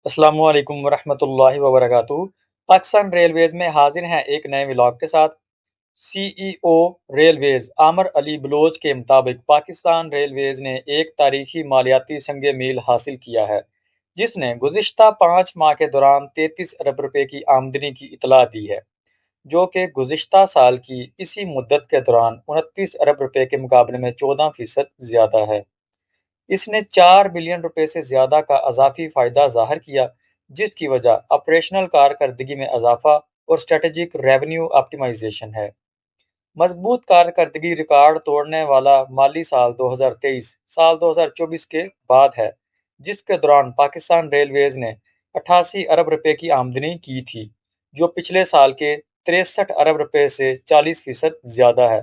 السلام علیکم ورحمۃ اللہ وبرکاتہ۔ پاکستان ریلویز میں حاضر ہیں ایک نئے ولاگ کے ساتھ۔ سی ای او ریلویز عامر علی بلوچ کے مطابق پاکستان ریلویز نے ایک تاریخی مالیاتی سنگ میل حاصل کیا ہے، جس نے گزشتہ 5 ماہ کے دوران 33 ارب روپے کی آمدنی کی اطلاع دی ہے، جو کہ گزشتہ سال کی اسی مدت کے دوران 29 ارب روپے کے مقابلے میں 14% زیادہ ہے۔ اس نے 4 بلین روپے سے زیادہ کا اضافی فائدہ ظاہر کیا، جس کی وجہ آپریشنل کارکردگی میں اضافہ اور اسٹریٹجک ریونیو آپٹیمائزیشن ہے۔ مضبوط کارکردگی ریکارڈ توڑنے والا مالی سال 2023 سال 2024 کے بعد ہے، جس کے دوران پاکستان ریلویز نے 88 ارب روپے کی آمدنی کی تھی، جو پچھلے سال کے 63 ارب روپے سے 40% زیادہ ہے۔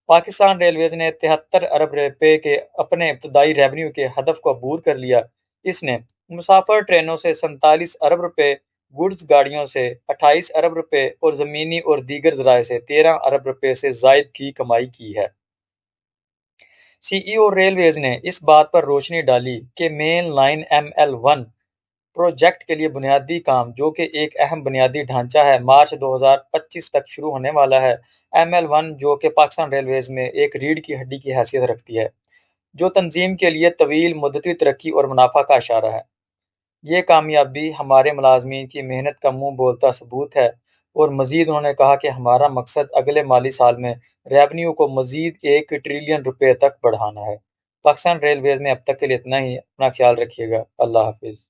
پاکستان ریلویز نے 73 ارب روپے کے اپنے ابتدائی ریونیو کے ہدف کو عبور کر لیا۔ اس نے مسافر ٹرینوں سے 47 ارب روپے، گڈز گاڑیوں سے 28 ارب روپے اور زمینی اور دیگر ذرائع سے 13 ارب روپے سے زائد کی کمائی کی ہے۔ سی ای او ریلویز نے اس بات پر روشنی ڈالی کہ مین لائن ML1 پروجیکٹ کے لیے بنیادی کام، جو کہ ایک اہم بنیادی ڈھانچہ ہے، مارچ 2025 تک شروع ہونے والا ہے۔ ML1 جو کہ پاکستان ریلویز میں ایک ریڑھ کی ہڈی کی حیثیت رکھتی ہے، جو تنظیم کے لیے طویل مدتی ترقی اور منافع کا اشارہ ہے۔ یہ کامیابی ہمارے ملازمین کی محنت کا منہ بولتا ثبوت ہے، اور مزید انہوں نے کہا کہ ہمارا مقصد اگلے مالی سال میں ریونیو کو مزید 1 ٹریلین روپے تک بڑھانا ہے۔ پاکستان ریلویز میں اب تک کے لیے اتنا ہی۔ اپنا خیال رکھیے گا۔ اللہ حافظ۔